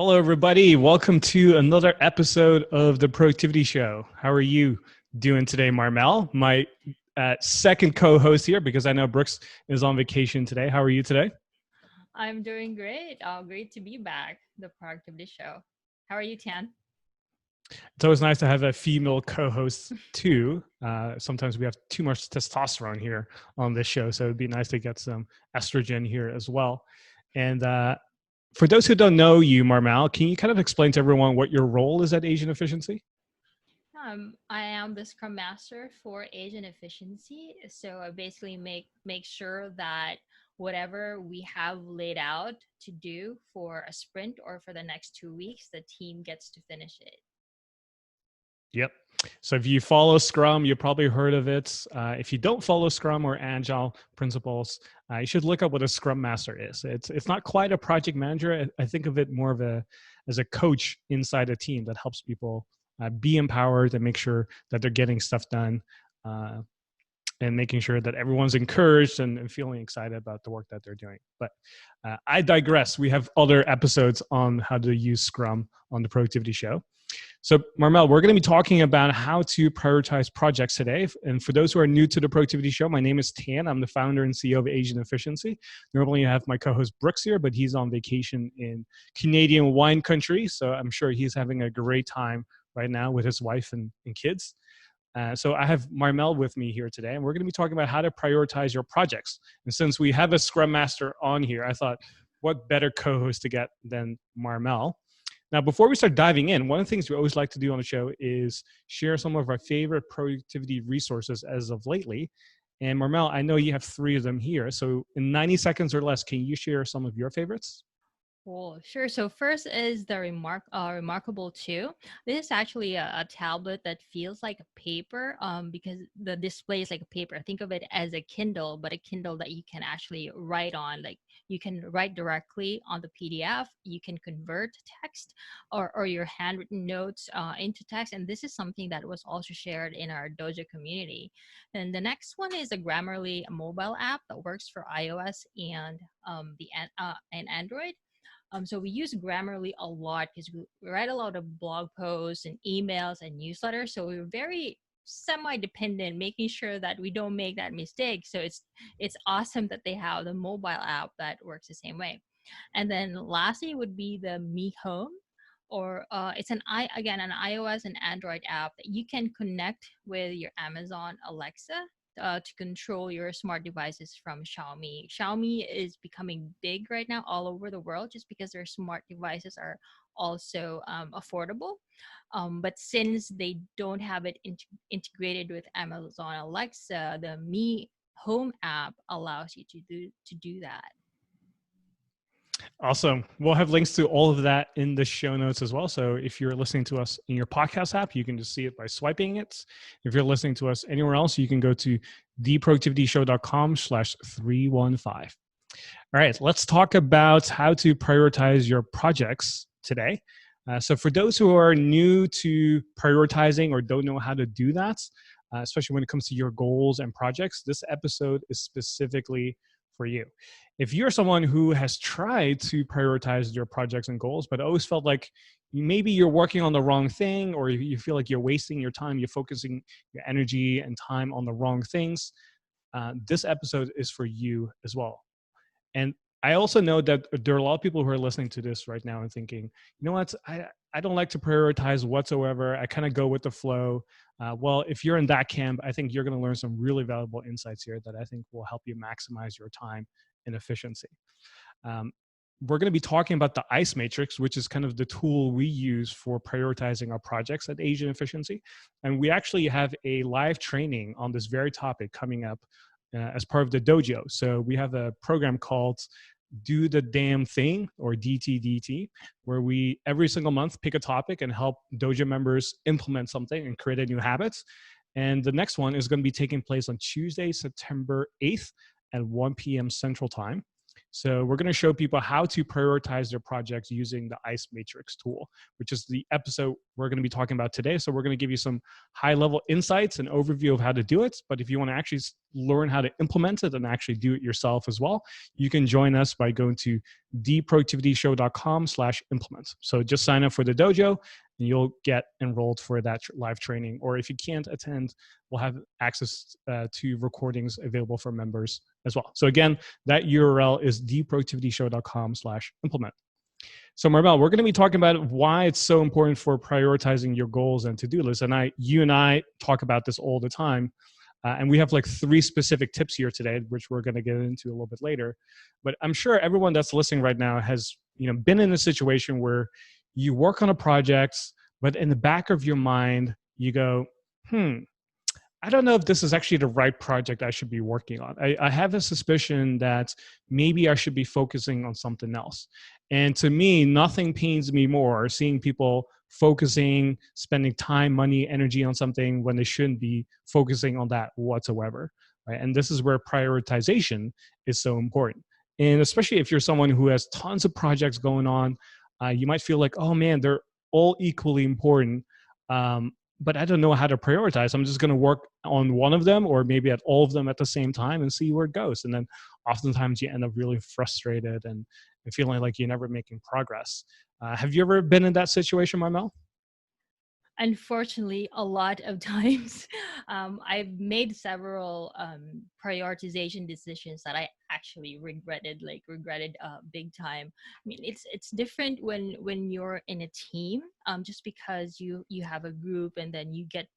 Hello, everybody. Welcome to another episode of the Productivity Show. How are you doing today, Marmel? My second co-host here, because I know Brooks is on vacation today. How are you today? I'm doing great. Great to be back. The Productivity Show. How are you, Tian? It's always nice to have a female co-host too. Sometimes we have too much testosterone here on this show, so it'd be nice to get some estrogen here as well. And for those who don't know you, Marmel, can you kind of explain to everyone what your role is at Asian Efficiency? I am the Scrum Master for Agent Efficiency. So I basically make sure that whatever we have laid out to do for a sprint or for the next 2 weeks, the team gets to finish it. Yep. So if you follow Scrum, you've probably heard of it. If you don't follow Scrum or Agile principles, you should look up what a Scrum Master is. It's not quite a project manager. I think of it more of as a coach inside a team that helps people be empowered and make sure that they're getting stuff done, and making sure that everyone's encouraged and feeling excited about the work that they're doing. But I digress. We have other episodes on how to use Scrum on the Productivity Show. So, Marmel, we're going to be talking about how to prioritize projects today. And for those who are new to the Productivity Show, my name is Tan. I'm the founder and CEO of Asian Efficiency. Normally, I have my co-host Brooks here, but he's on vacation in Canadian wine country. So I'm sure he's having a great time right now with his wife and kids. So I have Marmel with me here today, and we're going to be talking about how to prioritize your projects. And since we have a Scrum Master on here, I thought, what better co-host to get than Marmel? Now, before we start diving in, one of the things we always like to do on the show is share some of our favorite productivity resources as of lately. And Marmel, I know you have 3 of them here. So in 90 seconds or less, can you share some of your favorites? Cool, sure. So first is the Remarkable 2. This is actually a tablet that feels like a paper because the display is like a paper. Think of it as a Kindle, but a Kindle that you can actually write on. Like you can write directly on the PDF. You can convert text or your handwritten notes into text. And this is something that was also shared in our Dojo community. And the next one is a Grammarly mobile app that works for iOS and Android. So we use Grammarly a lot because we write a lot of blog posts and emails and newsletters. So we're very semi-dependent, making sure that we don't make that mistake. So it's awesome that they have the mobile app that works the same way. And then lastly would be the Mi Home, or it's an iOS and Android app that you can connect with your Amazon Alexa to control your smart devices from Xiaomi. Xiaomi is becoming big right now all over the world just because their smart devices are also affordable. But since they don't have it integrated with Amazon Alexa, the Mi Home app allows you to do that. Awesome. We'll have links to all of that in the show notes as well. So if you're listening to us in your podcast app, you can just see it by swiping it. If you're listening to us anywhere else, you can go to theproductivityshow.com/315. All right, let's talk about how to prioritize your projects today. So for those who are new to prioritizing or don't know how to do that, especially when it comes to your goals and projects, this episode is specifically for you. If you're someone who has tried to prioritize your projects and goals, but always felt like maybe you're working on the wrong thing, or you feel like you're wasting your time, you're focusing your energy and time on the wrong things, this episode is for you as well. And I also know that there are a lot of people who are listening to this right now and thinking, you know what, I don't like to prioritize whatsoever. I kind of go with the flow. Well, if you're in that camp, I think you're going to learn some really valuable insights here that I think will help you maximize your time and efficiency. We're going to be talking about the ICE matrix, which is kind of the tool we use for prioritizing our projects at Asian Efficiency. And we actually have a live training on this very topic coming up as part of the dojo. So we have a program called Do the Damn Thing, or DTDT, where we every single month pick a topic and help dojo members implement something and create a new habit. And the next one is going to be taking place on Tuesday, September 8th at 1 p.m. Central Time. So we're going to show people how to prioritize their projects using the ICE Matrix tool, which is the episode we're going to be talking about today. So we're going to give you some high-level insights and overview of how to do it. But if you want to actually learn how to implement it and actually do it yourself as well, you can join us by going to theproductivityshow.com/implement. So just sign up for the dojo and you'll get enrolled for that live training. Or if you can't attend, we'll have access to recordings available for members as well. So again, that URL is theproductivityshow.com/implement. So Marbel, we're going to be talking about why it's so important for prioritizing your goals and to-do lists. And you and I talk about this all the time. And we have like 3 specific tips here today, which we're going to get into a little bit later. But I'm sure everyone that's listening right now has, been in a situation where you work on a project, but in the back of your mind, you go, I don't know if this is actually the right project I should be working on. I have a suspicion that maybe I should be focusing on something else. And to me, nothing pains me more seeing people focusing, spending time, money, energy on something when they shouldn't be focusing on that whatsoever. Right? And this is where prioritization is so important. And especially if you're someone who has tons of projects going on, you might feel like, oh man, they're all equally important. But I don't know how to prioritize. I'm just going to work on one of them or maybe at all of them at the same time and see where it goes. And then oftentimes you end up really frustrated and feeling like you're never making progress. Have you ever been in that situation, Marmel? Unfortunately, a lot of times I've made several prioritization decisions that I actually regretted big time. I mean, it's different when you're in a team, just because you have a group and then you get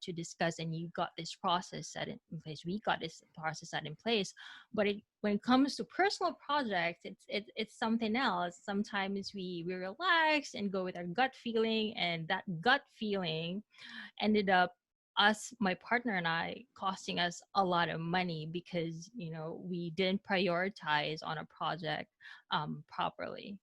to discuss and you got this process set in place. We got this process set in place, but when it comes to personal projects, it's something else. Sometimes we relax and go with our gut feeling, and that gut feeling ended up my partner and I, costing us a lot of money because we didn't prioritize on a project properly.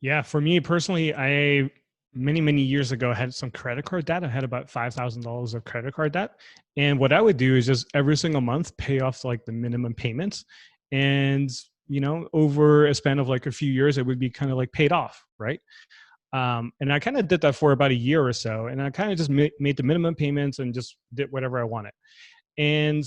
Yeah, for me personally, I many years ago had some credit card debt. I had about $5,000 of credit card debt, and what I would do is just every single month pay off like the minimum payments, and over a span of like a few years, it would be kind of like paid off, right? And I kind of did that for about a year or so, and I kind of just made the minimum payments and just did whatever I wanted. And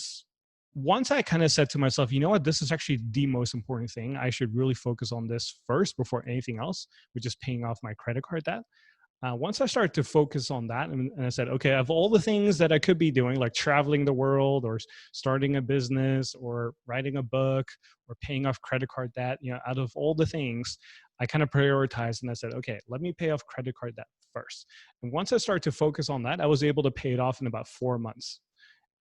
once I kind of said to myself, you know what, this is actually the most important thing. I should really focus on this first before anything else, which is paying off my credit card debt. Once I started to focus on that, and I said, okay, of all the things that I could be doing, like traveling the world or starting a business or writing a book or paying off credit card debt, out of all the things, I kind of prioritized and I said, okay, let me pay off credit card debt first. And once I started to focus on that, I was able to pay it off in about 4 months.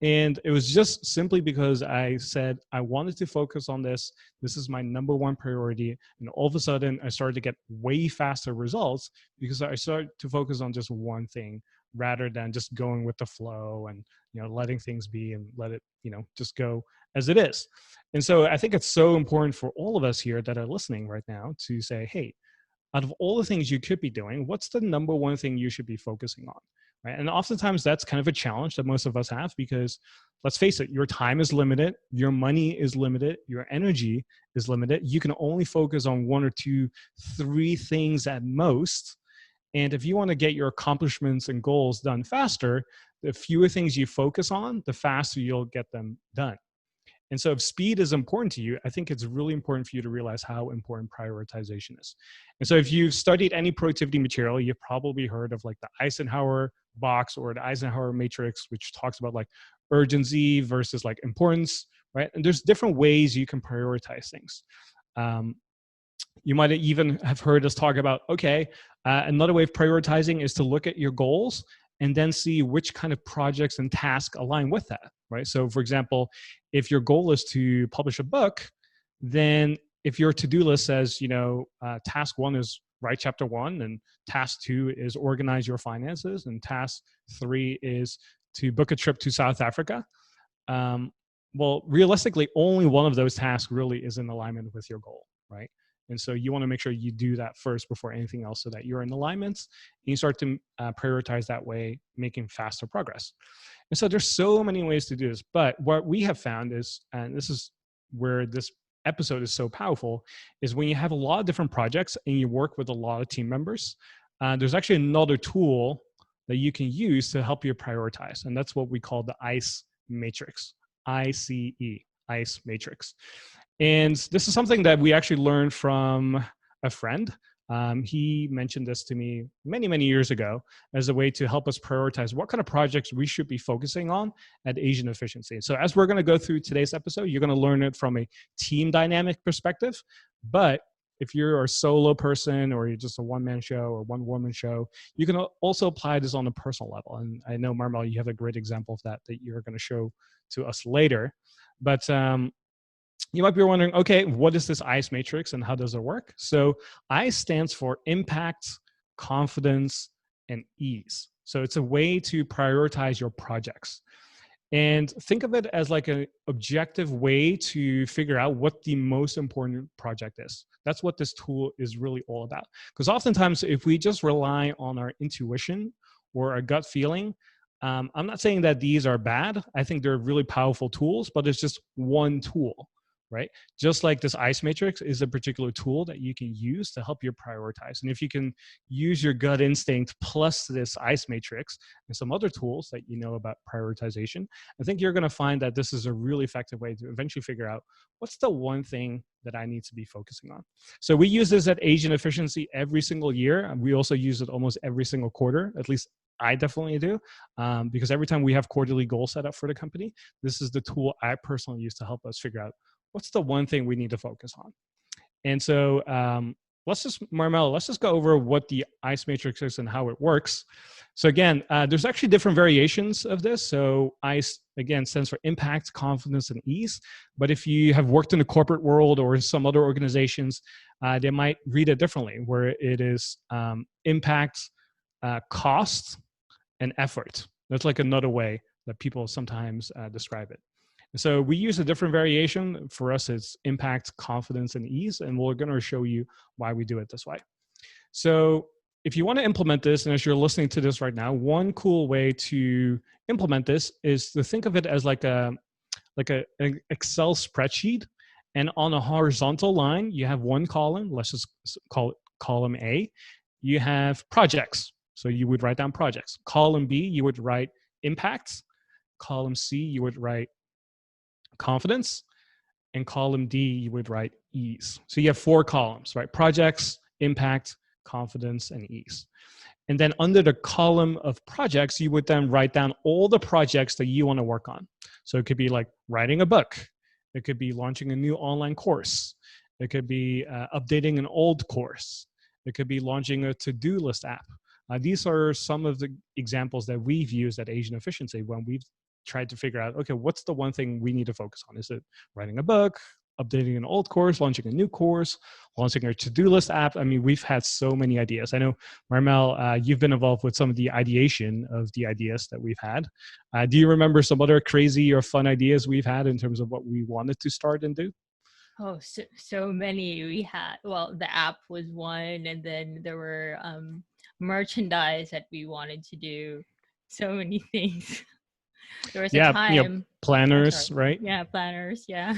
And it was just simply because I said, I wanted to focus on this. This is my number one priority. And all of a sudden, I started to get way faster results because I started to focus on just one thing rather than just going with the flow and, letting things be and let it, just go as it is. And so I think it's so important for all of us here that are listening right now to say, hey, out of all the things you could be doing, what's the number one thing you should be focusing on? Right. And oftentimes that's kind of a challenge that most of us have because let's face it, your time is limited, your money is limited, your energy is limited. You can only focus on 1 or 2, 3 things at most. And if you want to get your accomplishments and goals done faster, the fewer things you focus on, the faster you'll get them done. And so if speed is important to you, I think it's really important for you to realize how important prioritization is. And so if you've studied any productivity material, you've probably heard of like the Eisenhower box or the Eisenhower matrix, which talks about like urgency versus like importance, right? And there's different ways you can prioritize things. You might even have heard us talk about, okay, another way of prioritizing is to look at your goals and then see which kind of projects and tasks align with that, right? So for example, if your goal is to publish a book, then if your to-do list says, task 1 is write chapter 1 and task 2 is organize your finances and task 3 is to book a trip to South Africa, well, realistically, only one of those tasks really is in alignment with your goal, right? And so you want to make sure you do that first before anything else so that you're in alignment and you start to prioritize that way, making faster progress. And so there's so many ways to do this. But what we have found is, and this is where this episode is so powerful is when you have a lot of different projects and you work with a lot of team members, there's actually another tool that you can use to help you prioritize. And that's what we call the ICE matrix, ICE, ICE matrix. And this is something that we actually learned from a friend. He mentioned this to me many, many years ago as a way to help us prioritize what kind of projects we should be focusing on at Asian Efficiency. So as we're going to go through today's episode, you're going to learn it from a team dynamic perspective. But if you're a solo person or you're just a one-man show or one-woman show, you can also apply this on a personal level. And I know, Marmel, you have a great example of that you're going to show to us later. But you might be wondering, okay, what is this ICE matrix and how does it work? So ICE stands for impact, confidence, and ease. So it's a way to prioritize your projects. And think of it as like an objective way to figure out what the most important project is. That's what this tool is really all about. Because oftentimes, if we just rely on our intuition or our gut feeling, I'm not saying that these are bad. I think they're really powerful tools, but it's just one tool, right? Just like this ICE matrix is a particular tool that you can use to help you prioritize. And if you can use your gut instinct plus this ICE matrix and some other tools that you know about prioritization, I think you're going to find that this is a really effective way to eventually figure out what's the one thing that I need to be focusing on. So we use this at Asian Efficiency every single year. And we also use it almost every single quarter, at least I definitely do, because every time we have quarterly goals set up for the company, this is the tool I personally use to help us figure out what's the one thing we need to focus on. And so let's just go over what the ICE matrix is and how it works. So again, there's actually different variations of this. So ICE, again, stands for impact, confidence, and ease. But if you have worked in the corporate world or in some other organizations, they might read it differently, where it is impact, cost, and effort. That's like another way that people sometimes describe it. So we use a different variation. For us, it's impact, confidence, and ease. And we're going to show you why we do it this way. So if you want to implement this, and as you're listening to this right now, one cool way to implement this is to think of it as like an Excel spreadsheet. And on a horizontal line, you have one column. Let's just call it column A. You have projects. So you would write down projects. Column B, you would write impacts. Column C, you would write confidence. And column D, you would write ease. So you have 4 columns, right? Projects, impact, confidence, and ease. And then under the column of projects, you would then write down all the projects that you want to work on. So it could be like writing a book. It could be launching a new online course. It could be updating an old course. It could be launching a to-do list app. These are some of the examples that we've used at Asian Efficiency when we've tried to figure out, okay, what's the one thing we need to focus on? Is it writing a book, updating an old course, launching a new course, launching a to-do list app? I mean, we've had so many ideas. I know, Marmel, you've been involved with some of the ideation of the ideas that we've had. Do you remember some other crazy or fun ideas we've had in terms of what we wanted to start and do? Oh, so many we had. Well, the app was one, and then there were merchandise that we wanted to do. So many things. There was a time. I'm sorry. Planners, right? Yeah, planners. Yeah.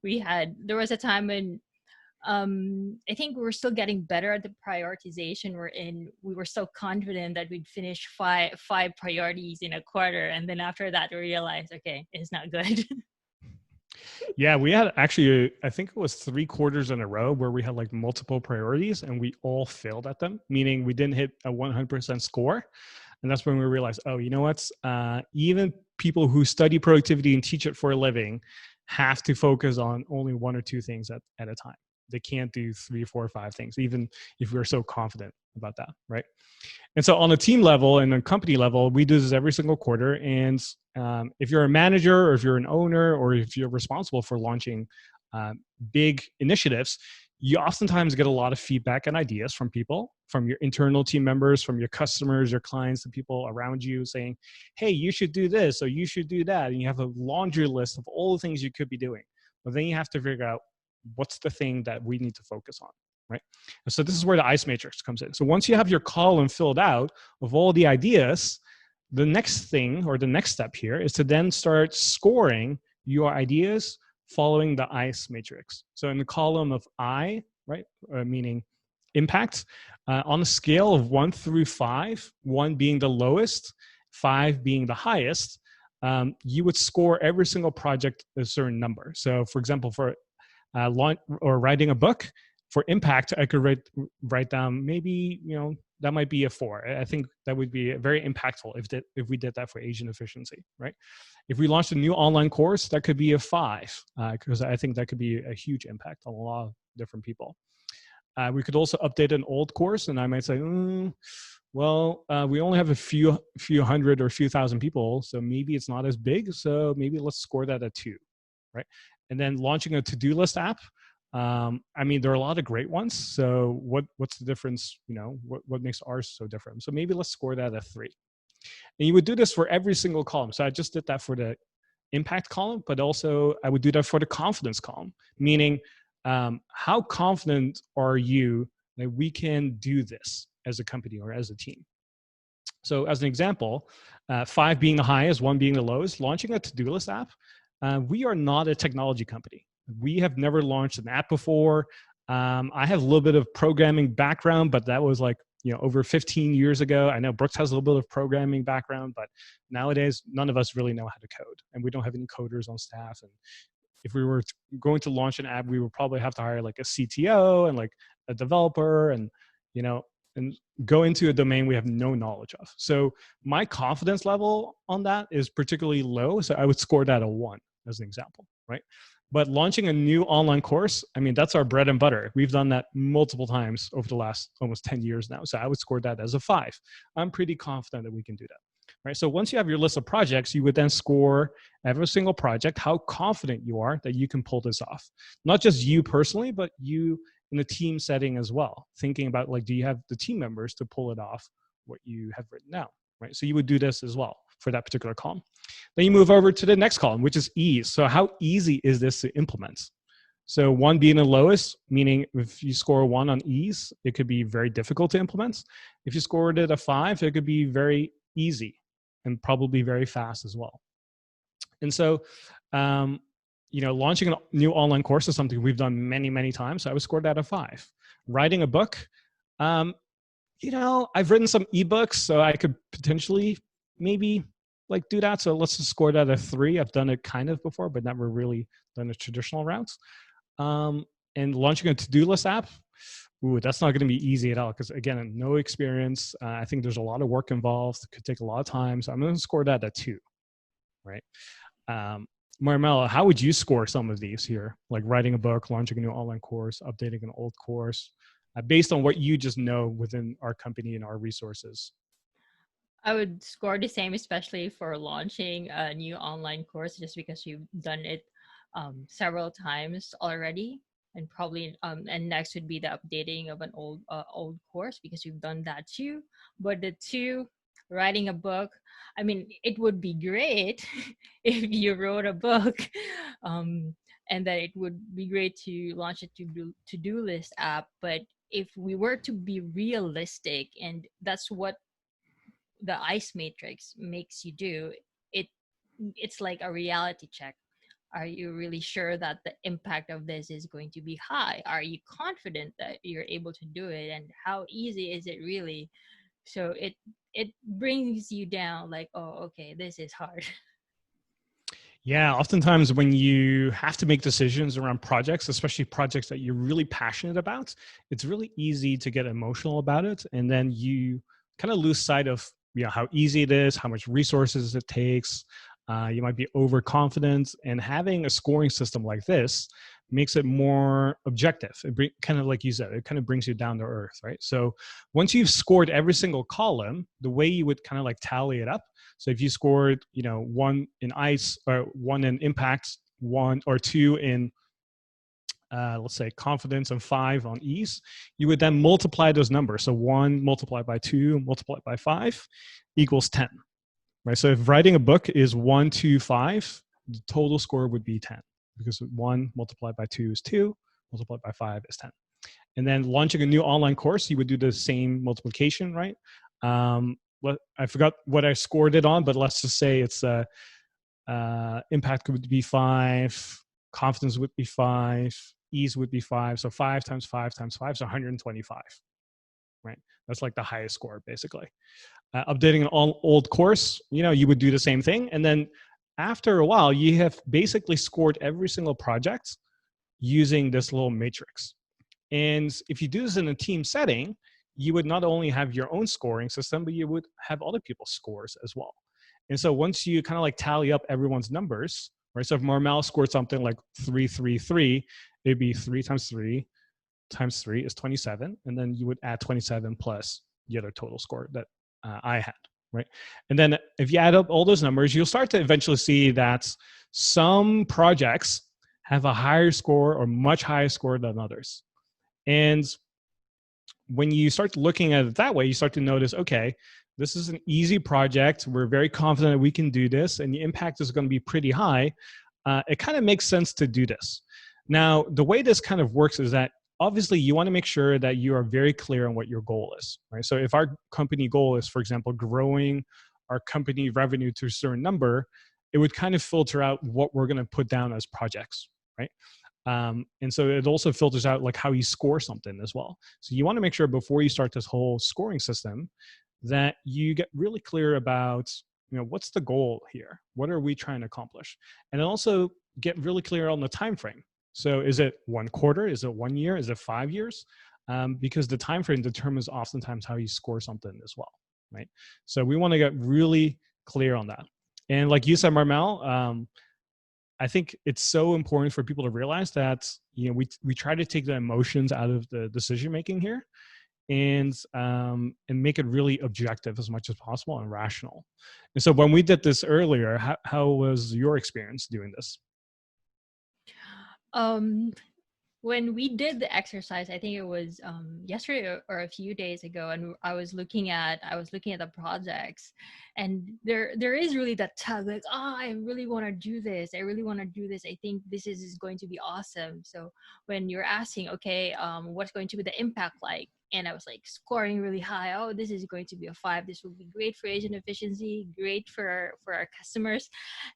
There was a time when I think we were still getting better at the prioritization we were so confident that we'd finish five priorities in a quarter, and then after that we realized, okay, it's not good. Yeah, we had actually, I think it was 3 quarters in a row where we had like multiple priorities and we all failed at them, meaning we didn't hit a 100% score. And that's when we realized, oh, you know what? Even people who study productivity and teach it for a living have to focus on only 1 or 2 things at a time. They can't do 3, 4, 5 things, even if we're so confident about that, right? And so on a team level and a company level, we do this every single quarter. And if you're a manager or if you're an owner or if you're responsible for launching big initiatives, you oftentimes get a lot of feedback and ideas from people, from your internal team members, from your customers, your clients, the people around you saying, hey, you should do this or you should do that. And you have a laundry list of all the things you could be doing. But then you have to figure out what's the thing that we need to focus on, right? And so this is where the ICE matrix comes in. So once you have your column filled out of all the ideas, the next thing or the next step here is to then start scoring your ideas following the ICE matrix. So in the column of I, right, meaning impact, on a scale of 1 through 5, 1 being the lowest, 5 being the highest, you would score every single project a certain number. So for example, for writing a book, for impact, I could write down maybe, that might be a 4. I think that would be very impactful if we did that for agent efficiency, right? If we launched a new online course, that could be a 5, because I think that could be a huge impact on a lot of different people. We could also update an old course, and I might say, we only have a few hundred or a few thousand people, so maybe it's not as big. So maybe let's score that at 2, right? And then launching a to-do list app. There are a lot of great ones. So what's the difference? What makes ours so different? So maybe let's score that at 3. And you would do this for every single column. So I just did that for the impact column, but also I would do that for the confidence column, meaning how confident are you that we can do this as a company or as a team? So as an example, 5 being the highest, 1 being the lowest, launching a to-do list app, we are not a technology company. We have never launched an app before. I have a little bit of programming background, but that was like, over 15 years ago. I know Brooks has a little bit of programming background, but nowadays, none of us really know how to code, and we don't have any coders on staff. And if we were going to launch an app, we would probably have to hire like a CTO and like a developer and go into a domain we have no knowledge of. So my confidence level on that is particularly low. So I would score that a 1 as an example, right? But launching a new online course, that's our bread and butter. We've done that multiple times over the last almost 10 years now. So I would score that as a 5. I'm pretty confident that we can do that, right? So once you have your list of projects, you would then score every single project, how confident you are that you can pull this off. Not just you personally, but you in a team setting as well. Thinking about do you have the team members to pull it off what you have written down, right? So you would do this as well for that particular column. Then you move over to the next column, which is ease. So how easy is this to implement? So 1 being the lowest, meaning if you score 1 on ease, it could be very difficult to implement. If you scored it a 5, it could be very easy and probably very fast as well. And so, launching a new online course is something we've done many, many times. So I would score that a 5. Writing a book, I've written some ebooks, so I could potentially maybe do that. So let's just score that a 3. I've done it kind of before, but never really done the traditional routes. And launching a to-do list app, that's not going to be easy at all because, again, no experience. I think there's a lot of work involved. It could take a lot of time. So I'm going to score that a 2, right? Marmela, how would you score some of these here? Like writing a book, launching a new online course, updating an old course, based on what you just know within our company and our resources. I would score the same, especially for launching a new online course, just because you've done it several times already. And probably, and next would be the updating of an old course because you've done that too. But the 2, writing a book, it would be great if you wrote a book, and that it would be great to launch a to-do list app. But if we were to be realistic, and that's what the ICE matrix makes you do, it's like a reality check. Are you really sure that the impact of this is going to be high? Are you confident that you're able to do it? And how easy is it really? So it brings you down like, oh, okay, this is hard. Yeah, oftentimes when you have to make decisions around projects, especially projects that you're really passionate about, it's really easy to get emotional about it. And then you kind of lose sight of how easy it is, how much resources it takes. You might be overconfident, and having a scoring system like this makes it more objective. Kind of like you said, it kind of brings you down to earth, right? So once you've scored every single column, the way you would kind of tally it up. So if you scored, 1 in ICE or 1 in impact, 1 or 2 in let's say confidence and 5 on ease, you would then multiply those numbers. So 1 multiplied by 2 multiplied by 5 equals 10, right? So if writing a book is 1, 2, 5, the total score would be 10 because 1 multiplied by 2 is 2, multiplied by 5 is 10. And then launching a new online course, you would do the same multiplication, right? I forgot what I scored it on, but let's just say it's impact could be 5, confidence would be 5, ease would be 5. So 5 times 5 times 5 is 125, right? That's like the highest score, basically. Updating an old course, you would do the same thing. And then after a while, you have basically scored every single project using this little matrix. And if you do this in a team setting, you would not only have your own scoring system, but you would have other people's scores as well. And so once you kind of like tally up everyone's numbers, right? So if Marmel scored something like 333, it'd be 3 times 3 times 3 is 27. And then you would add 27 plus the other total score that I had, right? And then if you add up all those numbers, you'll start to eventually see that some projects have a higher score or much higher score than others. And when you start looking at it that way, you start to notice, okay, this is an easy project. We're very confident that we can do this, and the impact is going to be pretty high. It kind of makes sense to do this. Now, the way this kind of works is that obviously you want to make sure that you are very clear on what your goal is, right? So if our company goal is, for example, growing our company revenue to a certain number, it would kind of filter out what we're going to put down as projects, right? And so it also filters out like how you score something as well. So you want to make sure before you start this whole scoring system that you get really clear about, what's the goal here? What are we trying to accomplish? And then also get really clear on the time frame. So is it 1 quarter? Is it 1 year? Is it 5 years? Because the time frame determines oftentimes how you score something as well, right? So we want to get really clear on that. And like you said, Marmel, I think it's so important for people to realize that we try to take the emotions out of the decision making here, and make it really objective as much as possible and rational. And so when we did this earlier, how was your experience doing this? Um, when we did the exercise, I think it was yesterday or a few days ago, and I was looking at the projects, and there is really that tug, like, oh, I really want to do this. I really want to do this. I think this is going to be awesome. So when you're asking, okay, what's going to be the impact like? And I was like scoring really high. Oh, this is going to be a 5. This will be great for agent efficiency, great for our customers.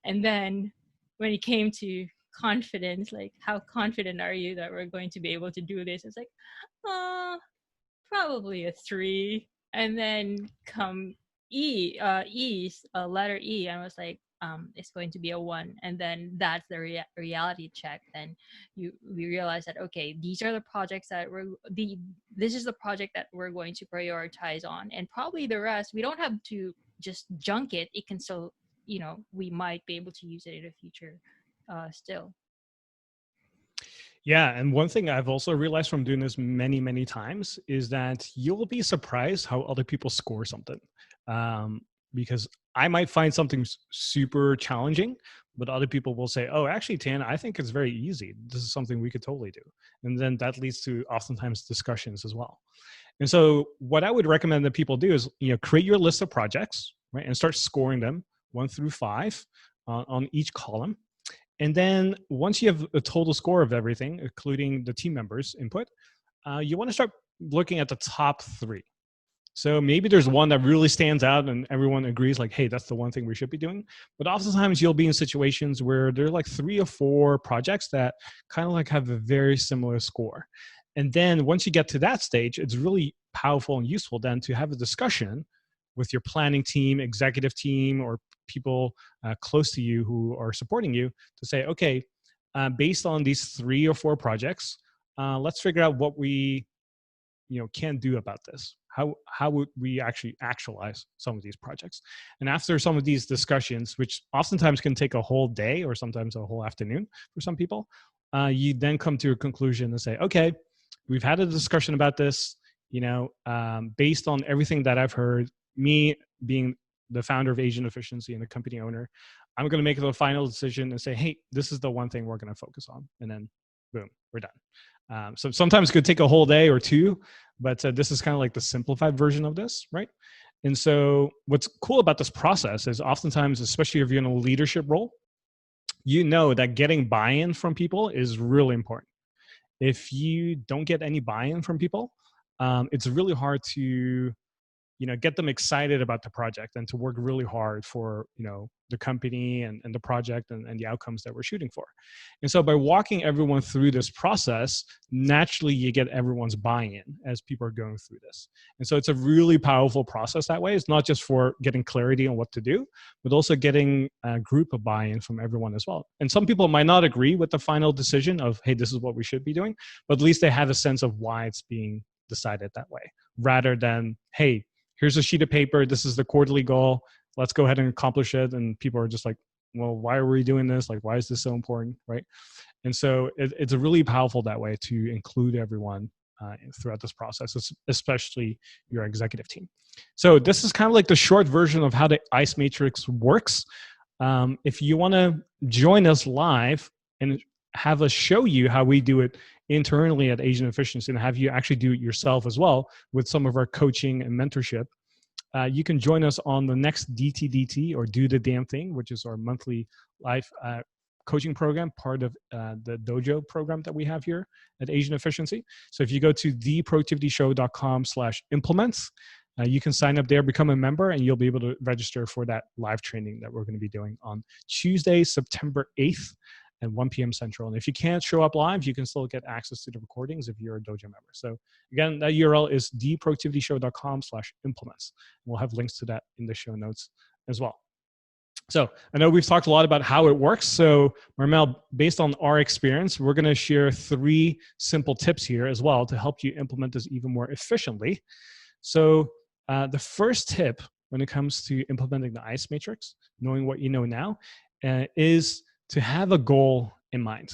And then when it came to confidence, like, how confident are you that we're going to be able to do this? It's like, uh probably a 3. And then come letter E, and I was like, it's going to be a 1. And then that's the reality check. Then we realize that, okay, these are the projects that this is the project that we're going to prioritize on, and probably the rest we don't have to just junk it. It can still, we might be able to use it in the future still. Yeah, and one thing I've also realized from doing this many, many times is that you'll be surprised how other people score something. Because I might find something super challenging, but other people will say, "Oh, actually, Tan, I think it's very easy. This is something we could totally do." And then that leads to oftentimes discussions as well. And so, what I would recommend that people do is, create your list of projects, right, and start scoring them 1 through 5 on each column. And then once you have a total score of everything, including the team members' input, you want to start looking at the top 3. So maybe there's one that really stands out and everyone agrees like, hey, that's the one thing we should be doing. But oftentimes you'll be in situations where there are like 3 or 4 projects that kind of like have a very similar score. And then once you get to that stage, it's really powerful and useful then to have a discussion with your planning team, executive team, or people close to you who are supporting you to say, okay, based on these 3 or 4 projects, let's figure out what we can do about this. How would we actually actualize some of these projects? And after some of these discussions, which oftentimes can take a whole day or sometimes a whole afternoon for some people, you then come to a conclusion and say, okay, we've had a discussion about this. Based on everything that I've heard, me being the founder of Agent Efficiency and the company owner, I'm going to make the final decision and say, hey, this is the one thing we're going to focus on. And then boom, we're done. So sometimes it could take a whole day or 2, but this is kind of like the simplified version of this, right? And so what's cool about this process is oftentimes, especially if you're in a leadership role, that getting buy-in from people is really important. If you don't get any buy-in from people, it's really hard to get them excited about the project and to work really hard for, the company and the project and the outcomes that we're shooting for. And so by walking everyone through this process, naturally you get everyone's buy-in as people are going through this. And so it's a really powerful process that way. It's not just for getting clarity on what to do, but also getting a group of buy-in from everyone as well. And some people might not agree with the final decision of, hey, this is what we should be doing, but at least they have a sense of why it's being decided that way, rather than, hey, here's a sheet of paper, this is the quarterly goal, let's go ahead and accomplish it. And people are just like, well, why are we doing this? Like, why is this so important, right? And so it's a really powerful that way to include everyone throughout this process, especially your executive team. So this is kind of like the short version of how the ICE matrix works. If you want to join us live and have us show you how we do it internally at Asian Efficiency and have you actually do it yourself as well with some of our coaching and mentorship, you can join us on the next DTDT, or Do the Damn Thing, which is our monthly live coaching program, part of the dojo program that we have here at Asian Efficiency. So if you go to theproductivityshow.com/implements, you can sign up there, become a member, and you'll be able to register for that live training that we're going to be doing on Tuesday, September 8th at 1 p.m. Central. And if you can't show up live, you can still get access to the recordings if you're a dojo member. So again, that URL is theproductivityshow.com/implements. We'll have links to that in the show notes as well. So I know we've talked a lot about how it works. So Marmel, based on our experience, we're going to share 3 simple tips here as well to help you implement this even more efficiently. So the first tip when it comes to implementing the ICE matrix, knowing what you know now, is to have a goal in mind.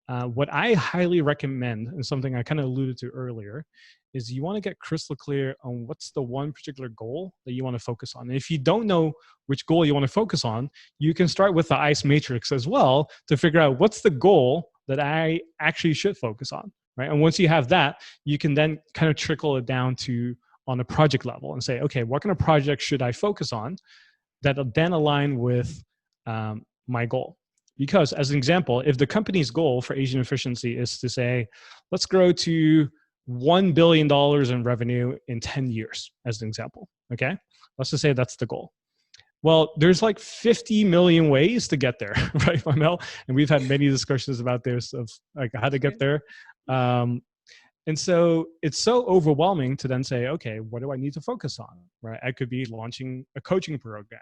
What I highly recommend, and something I kind of alluded to earlier, is you want to get crystal clear on what's the one particular goal that you want to focus on. And if you don't know which goal you want to focus on, you can start with the ICE matrix as well to figure out what's the goal that I actually should focus on, right? And once you have that, you can then kind of trickle it down to on a project level and say, okay, what kind of project should I focus on that'll then align with my goal? Because as an example, if the company's goal for Asian Efficiency is to say, let's grow to $1 billion in revenue in 10 years, as an example, okay? Let's just say that's the goal. Well, there's like 50 million ways to get there, right, Mel? And we've had many discussions about this of like how to get there. And so it's so overwhelming to then say, okay, what do I need to focus on, right? I could be launching a coaching program.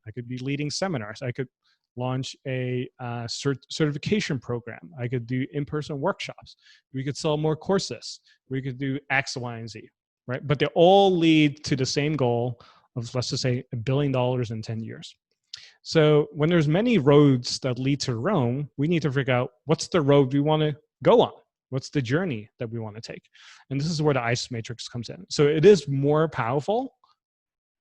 I could be leading seminars. I could launch a certification program. I could do in-person workshops. We could sell more courses. We could do X, Y, and Z, right? But they all lead to the same goal of, let's just say, $1 billion in 10 years. So when there's many roads that lead to Rome, we need to figure out what's the road we want to go on. What's the journey that we want to take? And this is where the ICE matrix comes in. So it is more powerful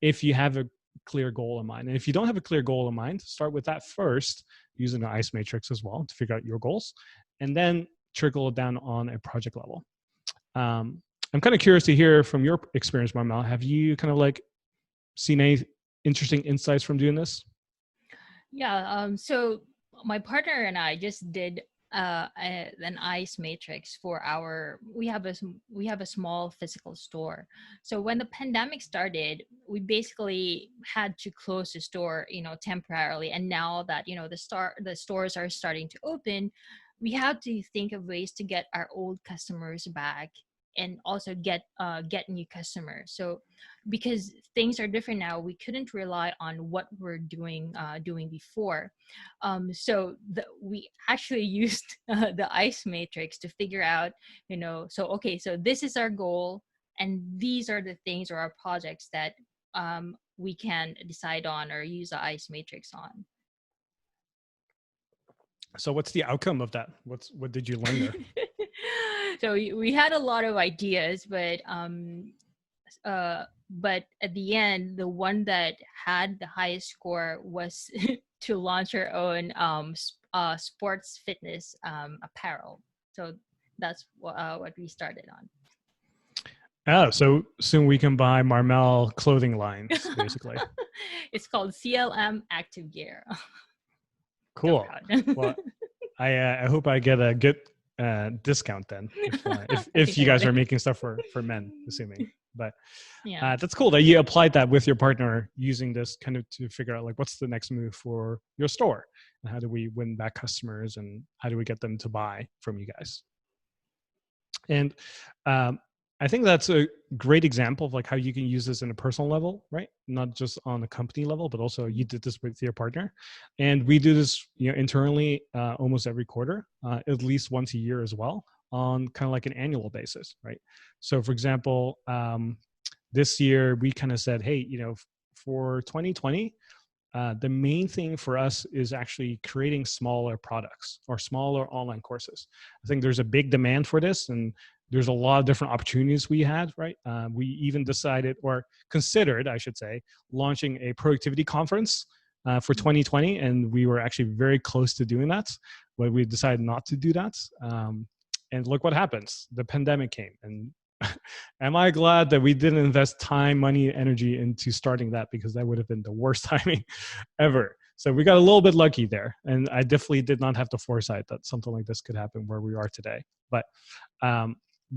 if you have a clear goal in mind. And if you don't have a clear goal in mind, start with that first, using the ICE matrix as well to figure out your goals, and then trickle it down on a project level. I'm kind of curious to hear from your experience, Marmel. Have you kind of like seen any interesting insights from doing this? Yeah. So my partner and I just did an ICE matrix for we have a small physical store. So when the pandemic started, we basically had to close the store, temporarily. And now that, the stores are starting to open, we have to think of ways to get our old customers back and also get new customers. So because things are different now, we couldn't rely on what we're doing before. So we actually used the ICE matrix to figure out, so this is our goal, and these are the things or our projects that we can decide on or use the ICE matrix on. So what's the outcome of that? What did you learn there? So we had a lot of ideas, but at the end, the one that had the highest score was to launch our own sports fitness apparel. So that's what we started on. Oh, so soon we can buy Marmel clothing lines, basically. It's called CLM Active Gear. Cool. Well, I hope I get a good discount then, if you guys are making stuff for men, assuming. But Yeah. that's cool that you applied that with your partner using this kind of to figure out like what's the next move for your store and how do we win back customers and how do we get them to buy from you guys. And I think that's a great example of like how you can use this in a personal level, right? Not just on a company level, but also you did this with your partner. And we do this, internally almost every quarter, at least once a year as well, on kind of like an annual basis, right? So, for example, this year we kind of said, hey, for 2020, the main thing for us is actually creating smaller products or smaller online courses. I think there's a big demand for this, and there's a lot of different opportunities we had, right? We even decided or considered, I should say, launching a productivity conference for 2020, and we were actually very close to doing that, but we decided not to do that. And look what happens. The pandemic came, and am I glad that we didn't invest time, money, energy into starting that, because that would have been the worst timing ever. So we got a little bit lucky there. And I definitely did not have the foresight that something like this could happen where we are today. But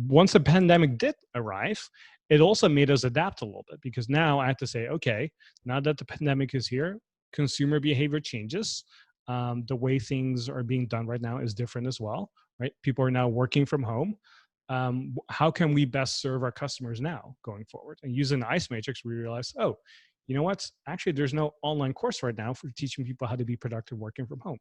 once the pandemic did arrive, it also made us adapt a little bit, because now I have to say, okay, now that the pandemic is here, consumer behavior changes. The way things are being done right now is different as well, right? People are now working from home. How can we best serve our customers now going forward? And using the ICE matrix, we realized, oh, you know what? Actually, there's no online course right now for teaching people how to be productive working from home.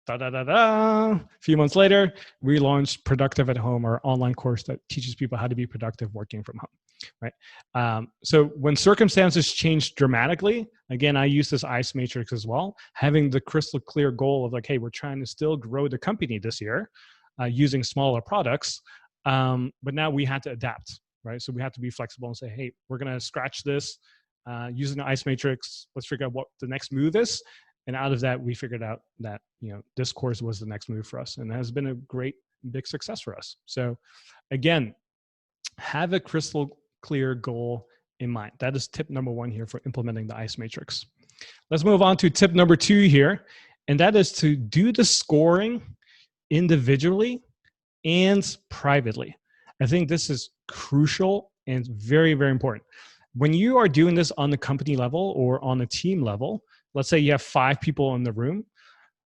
Da, da, da, da. A few months later, we launched Productive at Home, our online course that teaches people how to be productive working from home, right? So when circumstances change dramatically, again, I use this ICE matrix as well, having the crystal clear goal of like, hey, we're trying to still grow the company this year using smaller products. But now we had to adapt, right? So we had to be flexible and say, hey, we're going to scratch this using the ICE matrix. Let's figure out what the next move is. And out of that, we figured out that, this course was the next move for us. And it has been a great, big success for us. So again, have a crystal clear goal in mind. That is tip number 1 here for implementing the ICE matrix. Let's move on to tip number 2 here. And that is to do the scoring individually and privately. I think this is crucial and very, very important. When you are doing this on the company level or on a team level, let's say you have 5 people in the room,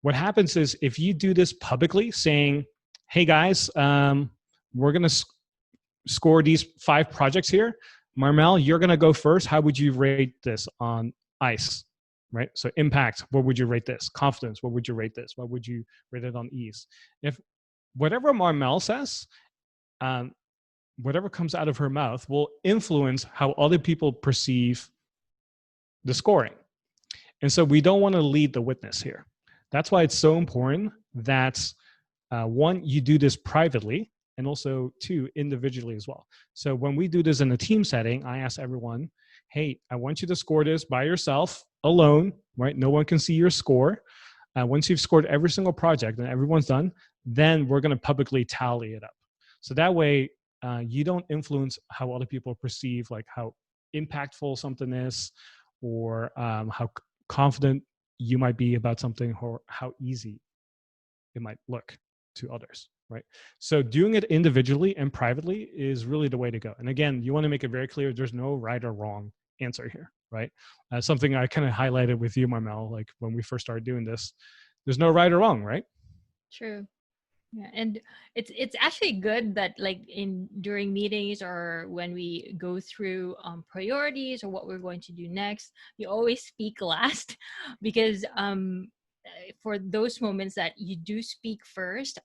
what happens is if you do this publicly saying, hey guys, we're going to score these 5 projects here. Marmel, you're going to go first. How would you rate this on ICE? Right? So impact, what would you rate this? Confidence, what would you rate this? What would you rate it on ease? If whatever Marmel says, whatever comes out of her mouth will influence how other people perceive the scoring. And so we don't want to lead the witness here. That's why it's so important that 1, you do this privately, and also 2, individually as well. So when we do this in a team setting, I ask everyone, hey, I want you to score this by yourself, alone, right? No one can see your score. Once you've scored every single project and everyone's done, then we're going to publicly tally it up. So that way, you don't influence how other people perceive like how impactful something is, or how confident you might be about something, or how easy it might look to others, right? So doing it individually and privately is really the way to go. And again, you want to make it very clear, there's no right or wrong answer here, right? Something I kind of highlighted with you, Marmel, like when we first started doing this, there's no right or wrong, right? True. Yeah, and it's actually good that like in during meetings or when we go through priorities or what we're going to do next, you always speak last because for those moments that you do speak first,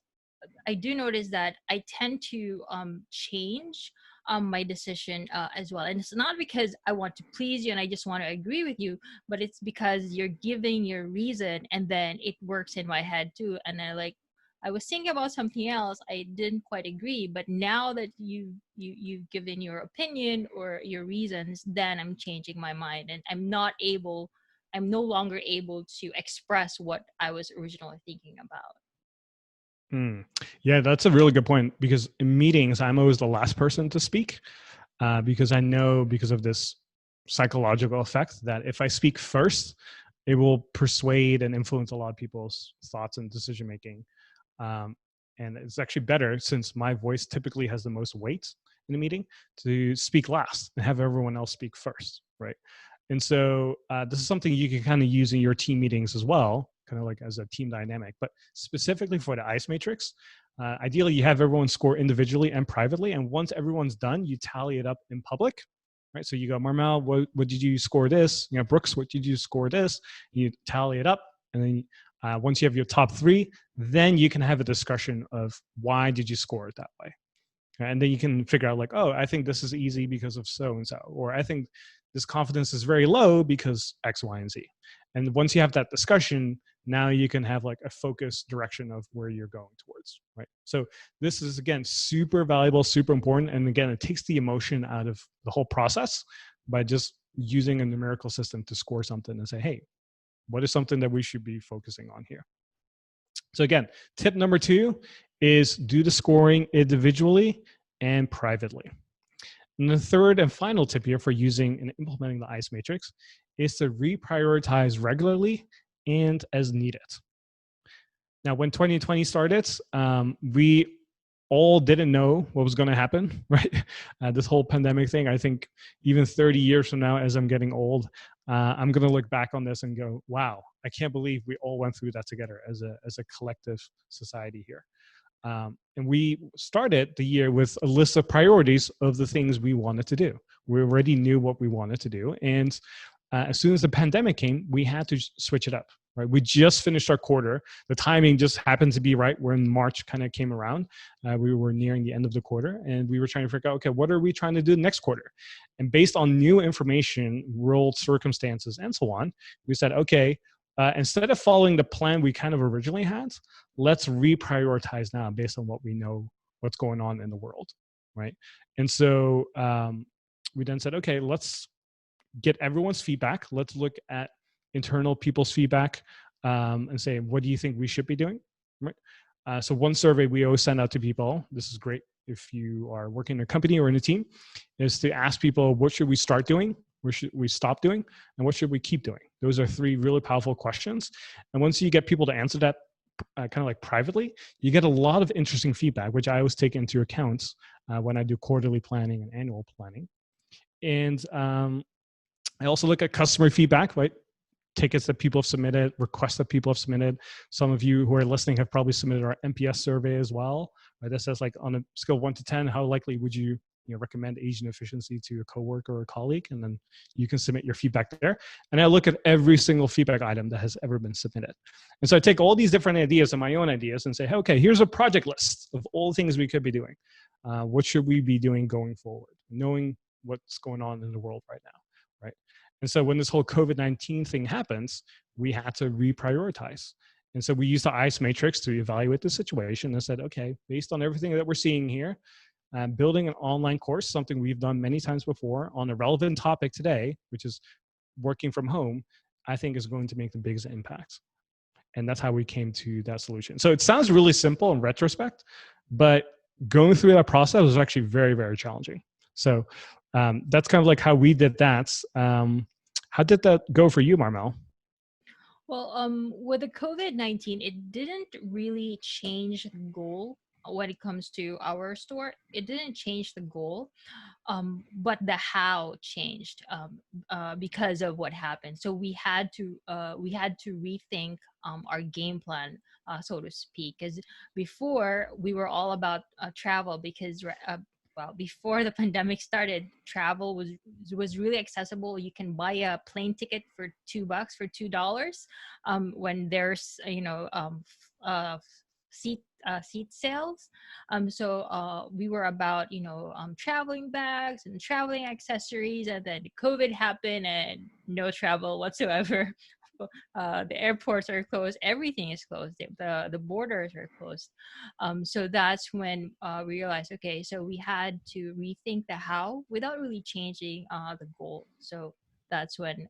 I do notice that I tend to change my decision as well. And it's not because I want to please you and I just want to agree with you, but it's because you're giving your reason and then it works in my head too. And I was thinking about something else. I didn't quite agree, but now that you've given your opinion or your reasons, then I'm changing my mind and I'm no longer able to express what I was originally thinking about. Yeah, that's a really good point, because in meetings, I'm always the last person to speak because I know, because of this psychological effect, that if I speak first, it will persuade and influence a lot of people's thoughts and decision making. And it's actually better, since my voice typically has the most weight in a meeting to speak last and have everyone else speak first, right? And so this is something you can kind of use in your team meetings as well, kind of like as a team dynamic. But specifically for the ICE matrix, ideally you have everyone score individually and privately. And once everyone's done, you tally it up in public, right? So you go, Marmel, what did you score this? You know, Brooks, what did you score this? You tally it up. And then once you have your top three, then you can have a discussion of why did you score it that way. And then you can figure out like, oh, I think this is easy because of so and so, or I think this confidence is very low because X, Y, and Z. And once you have that discussion, now you can have like a focused direction of where you're going towards, right? So this is, again, super valuable, super important. And again, it takes the emotion out of the whole process by just using a numerical system to score something and say, hey, what is something that we should be focusing on here? So again, tip number 2 is do the scoring individually and privately. And the third and final tip here for using and implementing the ICE matrix is to reprioritize regularly and as needed. Now, when 2020 started, we all didn't know what was going to happen, right? This whole pandemic thing, I think even 30 years from now, as I'm getting old, I'm going to look back on this and go, wow, I can't believe we all went through that together as a collective society here. And we started the year with a list of priorities of the things we wanted to do. We already knew what we wanted to do. And as soon as the pandemic came, we had to switch it up, right? We just finished our quarter. The timing just happened to be right when March kind of came around. We were nearing the end of the quarter, and we were trying to figure out, okay, what are we trying to do next quarter? And based on new information, world circumstances, and so on, we said, okay, instead of following the plan we kind of originally had, let's reprioritize now based on what we know, what's going on in the world, right? And so we then said, okay, let's get everyone's feedback. Let's look at internal people's feedback and say, what do you think we should be doing? Right. So one survey we always send out to people, this is great if you are working in a company or in a team, is to ask people, what should we start doing? What should we stop doing? And what should we keep doing? Those are 3 really powerful questions. And once you get people to answer that kind of like privately, you get a lot of interesting feedback, which I always take into account when I do quarterly planning and annual planning. And I also look at customer feedback, right? Tickets that people have submitted, requests that people have submitted. Some of you who are listening have probably submitted our NPS survey as well. Right? That says like on a scale of 1 to 10, how likely would you recommend agent efficiency to a coworker or a colleague? And then you can submit your feedback there. And I look at every single feedback item that has ever been submitted. And so I take all these different ideas and my own ideas and say, hey, okay, here's a project list of all the things we could be doing. What should we be doing going forward? Knowing what's going on in the world right now. Right. And so when this whole COVID-19 thing happens, we had to reprioritize. And so we used the ICE matrix to evaluate the situation and said, okay, based on everything that we're seeing here, building an online course, something we've done many times before on a relevant topic today, which is working from home, I think is going to make the biggest impact. And that's how we came to that solution. So it sounds really simple in retrospect, but going through that process was actually very, very challenging. So that's kind of like how we did that. How did that go for you, Marmel? Well, with the COVID-19, it didn't really change the goal when it comes to our store. It didn't change the goal, but the how changed because of what happened. So we had to rethink our game plan, so to speak, because before we were all about travel because well, before the pandemic started, travel was really accessible. You can buy a plane ticket for $2 for $2 when there's seat sales. So we were about traveling bags and traveling accessories, and then COVID happened and no travel whatsoever. The airports are closed, everything is closed, the borders are closed. So that's when we realized, okay, so we had to rethink the how without really changing the goal. So that's when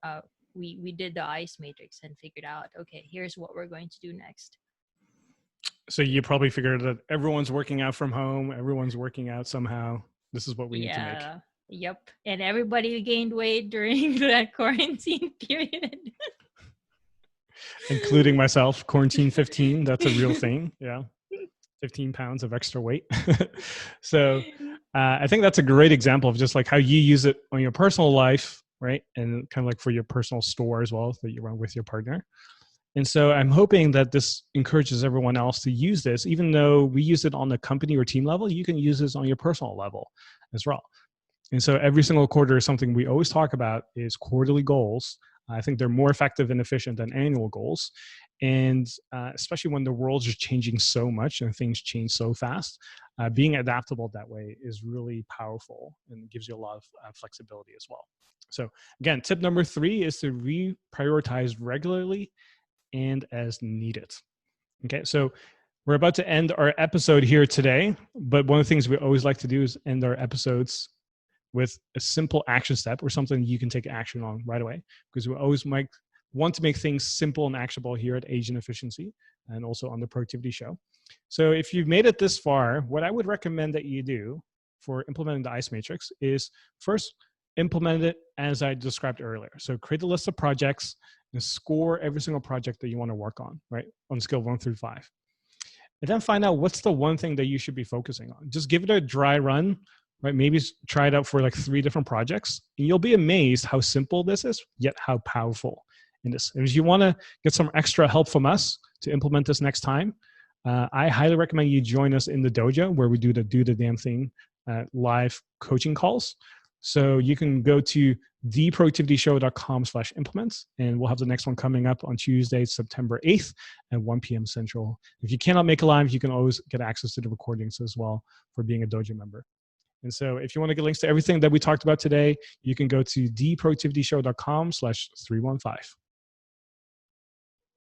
we did the ICE matrix and figured out, okay, here's what we're going to do next. So you probably figured that everyone's working out from home, everyone's working out somehow. This is what we need to make. Yep. And everybody gained weight during that quarantine period. Including myself, quarantine 15, that's a real thing. Yeah. 15 pounds of extra weight. So I think that's a great example of just like how you use it on your personal life, right? And kind of like for your personal store as well that you run with your partner. And so I'm hoping that this encourages everyone else to use this, even though we use it on the company or team level, you can use this on your personal level as well. And so every single quarter is something we always talk about is quarterly goals. I think they're more effective and efficient than annual goals. And especially when the world's just changing so much and things change so fast, being adaptable that way is really powerful and gives you a lot of flexibility as well. So again, tip number 3 is to reprioritize regularly and as needed. Okay, so we're about to end our episode here today, but one of the things we always like to do is end our episodes with a simple action step or something you can take action on right away, because we always want to make things simple and actionable here at Agent Efficiency and also on the Productivity Show. So if you've made it this far, what I would recommend that you do for implementing the ICE matrix is first implement it as I described earlier. So create a list of projects and score every single project that you want to work on, right? On a scale of 1 through 5. And then find out what's the one thing that you should be focusing on. Just give it a dry run, right? Maybe try it out for like 3 different projects. And you'll be amazed how simple this is, yet how powerful it is. And if you want to get some extra help from us to implement this next time, I highly recommend you join us in the dojo where we do the damn thing live coaching calls. So you can go to theproductivityshow.com/implements, and we'll have the next one coming up on Tuesday, September 8th at 1 p.m. Central. If you cannot make a live, you can always get access to the recordings as well for being a dojo member. And so if you want to get links to everything that we talked about today, you can go to theproductivityshow.com/315.